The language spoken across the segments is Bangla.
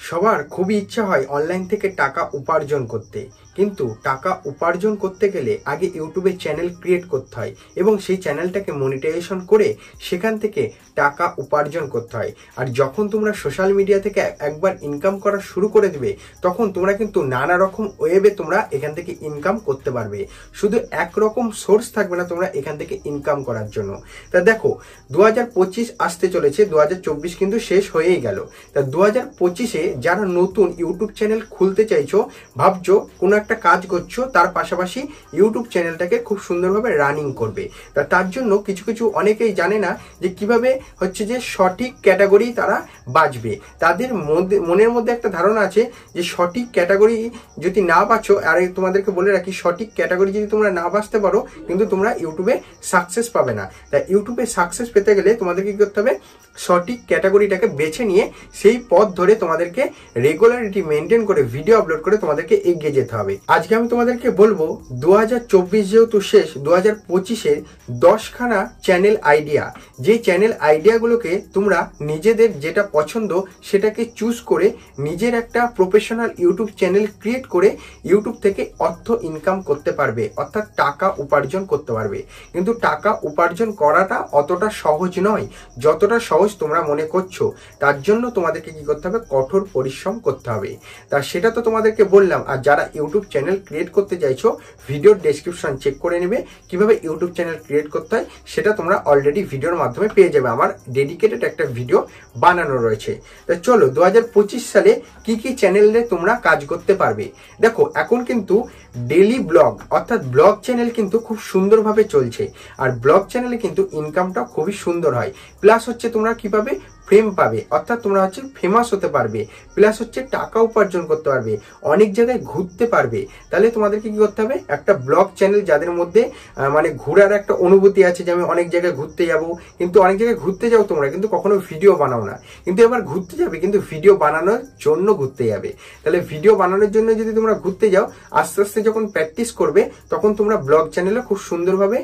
সবার খুবই ইচ্ছা হয় অনলাইন থেকে টাকা উপার্জন করতে, কিন্তু টাকা উপার্জন করতে গেলে আগে ইউটিউবে চ্যানেল ক্রিয়েট করতে হয় এবং সেই চ্যানেলটাকে মনিটাইজেশন করে সেখান থেকে টাকা উপার্জন করতে হয়। আর যখন তোমরা সোশ্যাল মিডিয়া থেকে একবার ইনকাম করা শুরু করে দেবে, তখন তোমরা কিন্তু নানা রকম ওয়েবে তোমরা এখান থেকে ইনকাম করতে পারবে। শুধু একরকম সোর্স থাকবে না তোমরা এখান থেকে ইনকাম করার জন্য। তা দেখো 2025 আসতে চলেছে, 2024 কিন্তু শেষ হয়েই গেল। তা 2025-এ যারা নতুন ইউটিউব চ্যানেল খুলতে চাইছো, ভাবছো কোনো একটা কাজ করছো, তার পাশাপাশি ইউটিউব চ্যানেলটাকে খুব সুন্দরভাবে রানিং করবে। তার জন্য কিছু কিছু অনেকেই জানে না যে কিভাবে হচ্ছে যে সঠিক ক্যাটাগরি তারা বাছবে। তাদের মনের মধ্যে একটা ধারণা আছে যে সঠিক ক্যাটাগরি যদি না বাছো, আর তোমাদেরকে বলে রাখি সঠিক ক্যাটাগরি যদি তোমরা না বাছতে পারো কিন্তু তোমরা ইউটিউবে সাকসেস পাবে না। তাই ইউটিউবে সাকসেস পেতে গেলে তোমাদেরকে কি করতে হবে, সঠিক ক্যাটাগরিটাকে বেছে নিয়ে সেই পথ ধরে তোমাদেরকে রেগুলারিটি মেনটেন করে ভিডিও আপলোড করে তোমাদেরকে এগিয়ে যেতে হবে। আজকে আমি তোমাদেরকে বলবো 2024 যেহেতু শেষ, 2025-এর 10খানা চ্যানেল আইডিয়া, যে চ্যানেল আইডিয়াগুলোকে তোমরা নিজেদের যেটা পছন্দ সেটাকে চুজ করে নিজের একটা প্রফেশনাল ইউটিউব চ্যানেল ক্রিয়েট করে ইউটিউব থেকে অর্থ ইনকাম করতে পারবে, অর্থাৎ টাকা উপার্জন করতে পারবে। কিন্তু টাকা উপার্জন করাটা অতটা সহজ নয় যতটা সহজ তোমরা মনে করছো। তার জন্য তোমাদেরকে কি করতে হবে, কঠোর পরিশ্রম করতে হবে। তা সেটা তো তোমাদেরকে বললাম। আর যারা ইউটিউব চ্যানেল ক্রিয়েট করতে চাইছো, ভিডিওর ডেসক্রিপশন চেক করে নেবে কিভাবে ইউটিউব চ্যানেল ক্রিয়েট করতে হয়, সেটা তোমরা অলরেডি ভিডিওর মাধ্যমে পেয়ে যাবে। আমার ডেডিকেটেড একটা ভিডিও বানানো রয়েছে। তা চলো 2025 সালে কি কি চ্যানেলে তোমরা কাজ করতে পারবে। দেখো এখন কিন্তু ডেইলি ব্লগ অর্থাৎ ব্লগ চ্যানেল কিন্তু খুব সুন্দরভাবে চলছে, আর ব্লগ চ্যানেলে কিন্তু ইনকামটা খুবই সুন্দর হয়। প্লাস হচ্ছে তোমরা কিভাবে ফেম পাবে, অর্থাৎ তোমরা হচ্ছে ফেমাস হতে পারবে, প্লাস হচ্ছে টাকা উপার্জন করতে পারবে, অনেক জায়গায় ঘুরতে পারবে। তাহলে তোমাদেরকে কি করতে হবে, একটা ব্লগ চ্যানেল যাদের মধ্যে মানে ঘোরার একটা অনুভূতি আছে, যে আমি অনেক জায়গায় ঘুরতে যাব, কিন্তু অনেক জায়গায় ঘুরতে যাও তোমরা কিন্তু কখনো ভিডিও বানাও না, কিন্তু এবার ঘুরতে যাবে কিন্তু ভিডিও বানানোর জন্য ঘুরতে যাবে। তাহলে ভিডিও বানানোর জন্য যদি তোমরা ঘুরতে যাও, আস্তে আস্তে যখন প্র্যাকটিস করবে তখন তোমরা ব্লগ চ্যানেলে খুব সুন্দরভাবে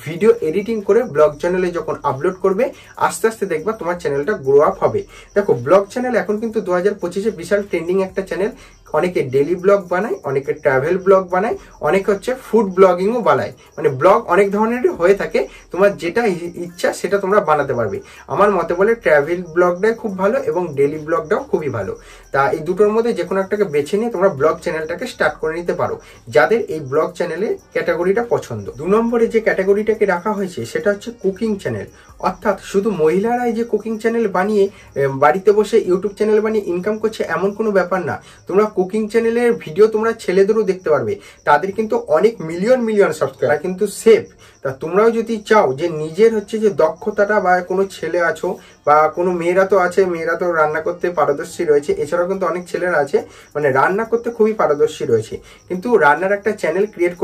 ভিডিও এডিটিং করে ব্লগ চ্যানেলে যখন আপলোড করবে, আস্তে আস্তে দেখবা তোমার চ্যানেলটা গ্রো আপ হবে। দেখো ব্লগ চ্যানেল এখন কিন্তু 2025-এ বিশাল ট্রেন্ডিং একটা চ্যানেল। অনেকে ডেইলি ব্লগ বানায়, অনেকে ট্রাভেল ব্লগ বানায়, অনেকে হচ্ছে ফুড ব্লগিংও বানায়। মানে ব্লগ অনেক ধরনেরই হয়ে থাকে, তোমার যেটা ইচ্ছা সেটা তোমরা বানাতে পারবে। আমার মতে বলে ট্রাভেল ব্লগটাই খুব ভালো এবং ডেইলি ব্লগটাও খুবই ভালো। তা এই দুটোর মধ্যে যে কোনো একটাকে বেছে নিয়ে তোমরা ব্লগ চ্যানেলটাকে স্টার্ট করে নিতে পারো, যাদের এই ব্লগ চ্যানেলের ক্যাটাগরিটা পছন্দ। 2 নম্বরে যে ক্যাটাগরিটাকে রাখা হয়েছে সেটা হচ্ছে কুকিং চ্যানেল। অর্থাৎ শুধু মহিলারাই যে কুকিং চ্যানেল বানিয়ে বাড়িতে বসে ইউটিউব চ্যানেল বানিয়ে ইনকাম করছে এমন কোনো ব্যাপার না। তোমরা কুকিং চ্যানেলের ভিডিও তোমরা ছেলেদেরও দেখতে পারবে, তাদের কিন্তু অনেক মিলিয়ন সাবস্ক্রাইবার কিন্তু সেফ। তা তোমরাও যদি চাও যে নিজের হচ্ছে যে দক্ষতাটা, বা কোনো ছেলে আছো বা কোনো মেয়েরা তো আছে, মেয়েরা তো রান্না করতে পারদর্শী রয়েছে, এছাড়াও কিন্তু অনেক ছেলেরা আছে মানে রান্না করতে খুবই পারদর্শী রয়েছে, কিন্তু রান্নার একটা চ্যানেল ক্রিয়েট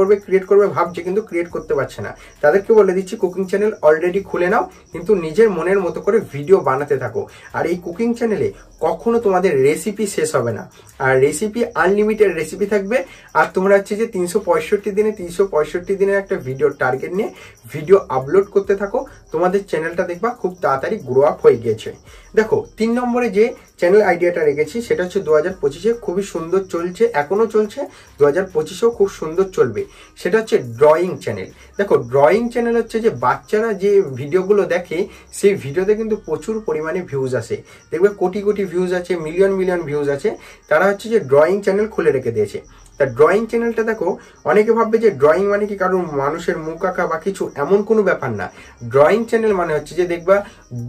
করবে ভাবছে কিন্তু ক্রিয়েট করতে পারছে না। তাদেরকে বলে দিচ্ছি কুকিং চ্যানেল অলরেডি খুলে নাও, কিন্তু নিজের মনের মতো করে ভিডিও বানাতে থাকো। আর এই কুকিং চ্যানেলে কখনো তোমাদের রেসিপি শেষ হবে না, আর রেসিপি আনলিমিটেড রেসিপি থাকবে। আর তোমরা হচ্ছে যে 365 দিনের একটা ভিডিও টার্গেট নিয়ে ভিডিও আপলোড করতে থাকো, তোমাদের চ্যানেলটা দেখবা খুব তাড়াতাড়ি গ্রো আপ হয়ে গেছে। দেখো 3 নম্বরে যে চ্যানেল আইডিয়াটা রেখেছি সেটা হচ্ছে 2025-এ খুবই সুন্দর চলছে, এখনো চলছে, 2025-এও খুব সুন্দর চলবে। সেটা হচ্ছে ড্রয়িং চ্যানেল। দেখো ড্রয়িং চ্যানেল হচ্ছে যে বাচ্চারা যে ভিডিওগুলো দেখে, সেই ভিডিওতে কিন্তু প্রচুর পরিমাণে ভিউজ আসে, দেখবে কোটি ভিউজ আছে, মিলিয়ন ভিউজ আছে। তারা হচ্ছে যে ড্রয়িং চ্যানেল খুলে রেখে দিয়েছে। তা ড্রয়িং চ্যানেলটা দেখো, অনেকে ভাববে যে ড্রয়িং মানে কি কারণ মানুষের মুখ আঁকা বা কিছু, এমন কোনো ব্যাপার না। ড্রয়িং চ্যানেল মানে হচ্ছে যে দেখবা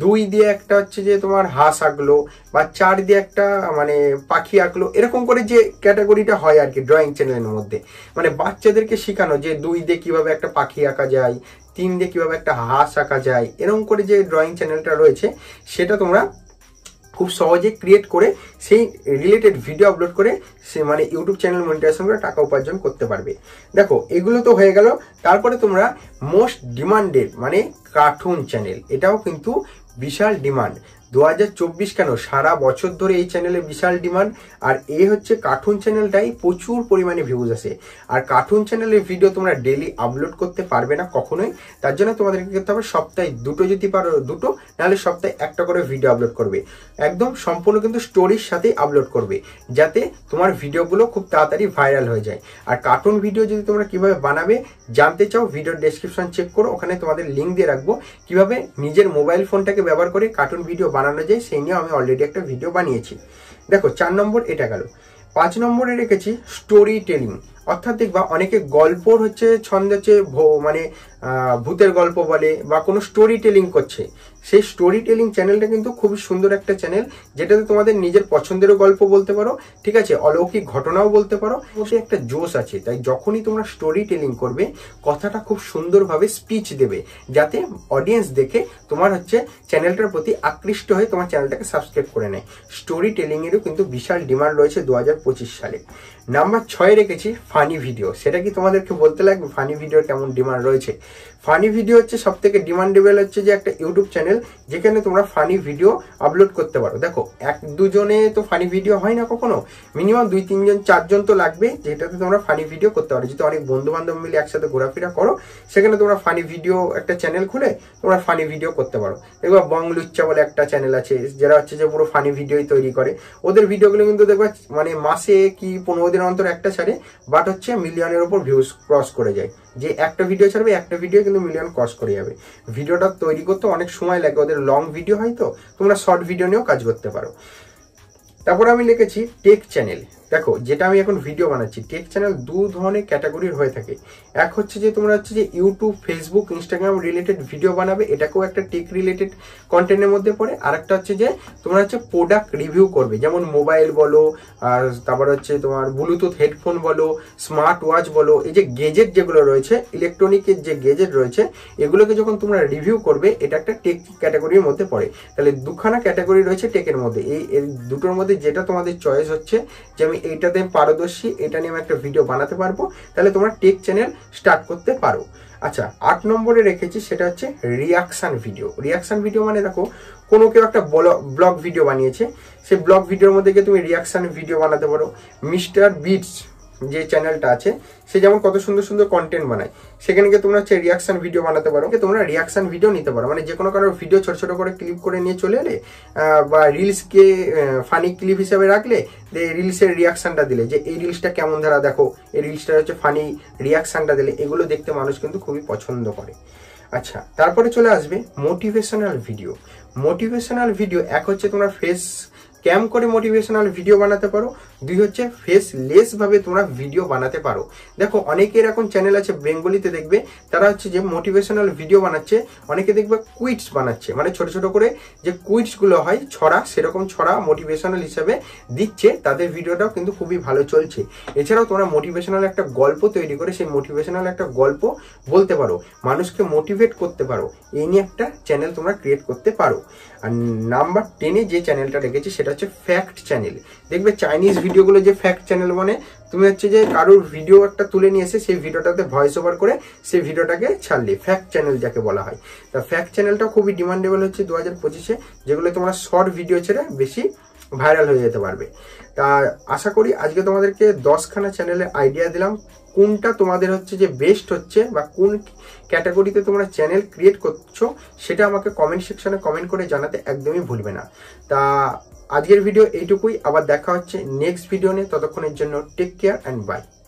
2 দিয়ে একটা হচ্ছে যে তোমার হাঁস আঁকলো, বা 4 দিয়ে একটা মানে পাখি আঁকলো, এরকম করে যে ক্যাটাগরিটা হয় আর কি ড্রয়িং চ্যানেলের মধ্যে। মানে বাচ্চাদেরকে শেখানো যে 2 দিয়ে কিভাবে একটা পাখি আঁকা যায়, 3 দিয়ে কিভাবে একটা হাঁস আঁকা যায়, এরকম করে যে ড্রয়িং চ্যানেলটা রয়েছে সেটা তোমরা খুব সহজে ক্রিয়েট করে সেই রিলেটেড ভিডিও আপলোড করে সে মানে ইউটিউব চ্যানেল মনিটাইজেশন করে টাকা উপার্জন করতে পারবে। দেখো এগুলো তো হয়ে গেল। তারপরে তোমরা মোস্ট ডিমান্ডেড মানে কার্টুন চ্যানেল, এটাও কিন্তু বিশাল ডিমান্ড। 2024 কেন, সারা বছর ধরে এই চ্যানেলে বিশাল ডিমান্ড। আর এ হচ্ছে কার্টুন চ্যানেলটাই প্রচুর পরিমাণে ভিউজ আসে। আর কার্টুন চ্যানেলের ভিডিও তোমরা ডেলি আপলোড করতে পারবে না কখনোই, তার জন্য তোমাদেরকে করতে হবে সপ্তাহে দুটো, যদি পারো দুটো, নাহলে সপ্তাহে একটা করে ভিডিও আপলোড করবে। একদম সম্পূর্ণ কিন্তু স্টোরির সাথেই আপলোড করবে, যাতে তোমার ভিডিওগুলো খুব তাড়াতাড়ি ভাইরাল হয়ে যায়। আর কার্টুন ভিডিও যদি তোমরা কিভাবে বানাবে জানতে চাও, ভিডিওর ডেসক্রিপশন চেক করো, ওখানে তোমাদের লিঙ্ক দিয়ে রাখবো কিভাবে নিজের মোবাইল ফোনটাকে ব্যবহার করে কার্টুন ভিডিও বানানো যায়, সেই নিয়ে আমি অলরেডি একটা ভিডিও বানিয়েছি। দেখো 4 নম্বর এটা গেল। 5 নম্বরে রেখেছি স্টোরি টেলিং। অর্থাৎ দেখবা অনেকে গল্পর হচ্ছে ছন্দ হচ্ছে মানে ভূতের গল্প বলে বা কোনো স্টোরি টেলিং করছে। সেই স্টোরি টেলিং চ্যানেলটা কিন্তু খুবই সুন্দর একটা চ্যানেল, যেটাতে তোমাদের নিজের পছন্দেরও গল্প বলতে পারো, ঠিক আছে, অলৌকিক ঘটনাও বলতে পারো। সে একটা জোশ আছে, তাই যখনই তোমরা স্টোরি টেলিং করবে কথাটা খুব সুন্দরভাবে স্পিচ দেবে, যাতে অডিয়েন্স দেখে তোমার হচ্ছে চ্যানেলটার প্রতি আকৃষ্ট হয়ে তোমার চ্যানেলটাকে সাবস্ক্রাইব করে নেয়। স্টোরি টেলিং এরও কিন্তু বিশাল ডিমান্ড রয়েছে 2025 সালে। নাম্বার 6 রেখেছি ফানি ভিডিও। সেটা কি তোমাদেরকে বলতে লাগবে ফানি ভিডিওর কেমন ডিমান্ড রয়েছে? ফানি ভিডিও হচ্ছে সব থেকে ডিমান্ডেবল হচ্ছে যে একটা ইউটিউব চ্যানেল যেখানে তোমরা ফানি ভিডিও আপলোড করতে পারো। দেখো 1-2 জনে তো ফানি ভিডিও হয় না কখনো, মিনিমাম 2-3 জন 4 জন তো লাগবে, যেটাতে তোমরা ফানি ভিডিও করতে পারো। যদি অনেক বন্ধু বান্ধব মিলে একসাথে ঘোরাফেরা করো, সেখানে তোমরা ফানি ভিডিও একটা চ্যানেল খুলে তোমরা ফানি ভিডিও করতে পারো। দেখবা বংলুচ্চা বলে একটা চ্যানেল আছে, যারা হচ্ছে যে পুরো ফানি ভিডিওই তৈরি করে। ওদের ভিডিওগুলো কিন্তু দেখবা মানে মাসে কি 15 দিন অন্তর একটা ছাড়ে, বাট হচ্ছে মিলিয়নের উপর ভিউজ ক্রস করে যায়। যে একটা ভিডিও ছাড়বে, একটা ভিডিও কিন্তু মিলিয়ন ক্রস করে যাবে। ভিডিওটা তৈরি করতে অনেক সময় লাগে, ওদের লং ভিডিও হয়, তো তোমরা শর্ট ভিডিও নিয়েও কাজ করতে পারো। তারপর আমি লিখেছি টেক চ্যানেল। দেখো যেটা আমি এখন ভিডিও বানাচ্ছি, টেক চ্যানেল 2 ধরনের ক্যাটাগরির হয়ে থাকে। এক হচ্ছে যে তোমরা হচ্ছে যে YouTube, Facebook, Instagram related video বানাবে, এটাকেও একটা টেক রিলেটেড কন্টেন্টের মধ্যে পড়ে। আর একটা হচ্ছে যে তোমরা হচ্ছে প্রোডাক্ট রিভিউ করবে, যেমন মোবাইল বলো, আর তারপর হচ্ছে তোমার ব্লুটুথ হেডফোন বলো, স্মার্ট ওয়াচ বলো, এই যে গেজেট যেগুলো রয়েছে, ইলেকট্রনিকের যে গেজেট রয়েছে, এগুলোকে যখন তোমরা রিভিউ করবে, এটা একটা টেক ক্যাটাগরির মধ্যে পড়ে। তাহলে দুখানা ক্যাটাগরি রয়েছে টেকের মধ্যে। এই দুটোর মধ্যে যেটা তোমাদের চয়েস হচ্ছে যে আমি এইটাতে পারদর্শী, এটা নিয়ে আমি একটা ভিডিও বানাতে পারবো, তাহলে তোমরা টেক চ্যানেল স্টার্ট করতে পারো। আচ্ছা 8 নম্বরে রেখেছি, সেটা হচ্ছে রিয়াকশন ভিডিও। রিয়াকশন ভিডিও মানে দেখো কোনো কেউ একটা ব্লগ ভিডিও বানিয়েছে, সেই ব্লগ ভিডিওর মধ্যে গিয়ে তুমি রিয়াকশন ভিডিও বানাতে পারো। মিস্টার বিটস যে চ্যানেলটা আছে, সে যেমন কত সুন্দর সুন্দর কন্টেন্ট বানায়, সেখানে গিয়ে তোমরা হচ্ছে রিয়াকশন ভিডিও বানাতে পারো। তোমরা রিয়াকশন ভিডিও নিতে পারো, মানে যে কোনো কারোর ভিডিও ছোট ছোট করে ক্লিপ করে নিয়ে চলে এলে, বা রিলসকে ফানি ক্লিপ হিসেবে রাখলে, রিলসের রিয়াকশনটা দিলে যে এই রিলসটা কেমন, ধারা দেখো এই রিলসটা হচ্ছে ফানি, রিয়াকশনটা দিলে, এগুলো দেখতে মানুষ কিন্তু খুবই পছন্দ করে। আচ্ছা তারপরে চলে আসবে মোটিভেশনাল ভিডিও। মোটিভেশনাল ভিডিও এক হচ্ছে তোমরা ফেস ক্যাম করে মোটিভেশনাল ভিডিও বানাতে পারো, 2 হচ্ছে ফেস লেস ভাবে তোমরা ভিডিও বানাতে পারো। দেখো অনেকের এখন চ্যানেল আছে বেঙ্গলিতে, দেখবে তারা হচ্ছে যে মোটিভেশনাল ভিডিও বানাচ্ছে, অনেকে দেখবে কুইটস বানাচ্ছে, মানে ছোট ছোট করে যে কুইটস গুলো হয় ছড়া, সেরকম ছড়া মোটিভেশনাল হিসেবে দিচ্ছে, তাদের ভিডিওটাও কিন্তু খুবই ভালো চলছে। এছাড়াও তোমরা মোটিভেশনাল একটা গল্প তৈরি করে সেই মোটিভেশনাল একটা গল্প বলতে পারো, মানুষকে মোটিভেট করতে পারো, এই নিয়ে একটা চ্যানেল তোমরা ক্রিয়েট করতে পারো। আর নাম্বার 10-এ যে চ্যানেলটা রেখেছি সেটা হচ্ছে ফ্যাক্ট চ্যানেল। দেখবে চাইনিজ ভিডিওগুলো যে ফ্যাক্ট চ্যানেল, মানে তুমি হচ্ছে যে কারোর ভিডিও একটা তুলে নিয়ে এসে সেই ভিডিওটাতে ভয়েস ওভার করে সেই ভিডিওটাকে ছাড়লে, ফ্যাক্ট চ্যানেল যাকে বলা হয়। তা ফ্যাক্ট চ্যানেলটা খুবই ডিমান্ডেবল হচ্ছে 2025-এ, যেগুলো তোমরা শর্ট ভিডিও ছেড়ে বেশি ভাইরাল হয়ে যেতে পারবে। তা আশা করি আজকে তোমাদেরকে 10খানা চ্যানেলের আইডিয়া দিলাম, কোনটা তোমাদের হচ্ছে যে বেস্ট হচ্ছে বা কোন ক্যাটাগরিতে তোমরা চ্যানেল ক্রিয়েট করছো, সেটা আমাকে কমেন্ট সেকশনে কমেন্ট করে জানাতে একদমই ভুলবে না। তা আজকের ভিডিও এইটুকুই, আবার দেখা হচ্ছে নেক্সট ভিডিও নিয়ে। ততক্ষণের জন্য টেক কেয়ার অ্যান্ড বাই।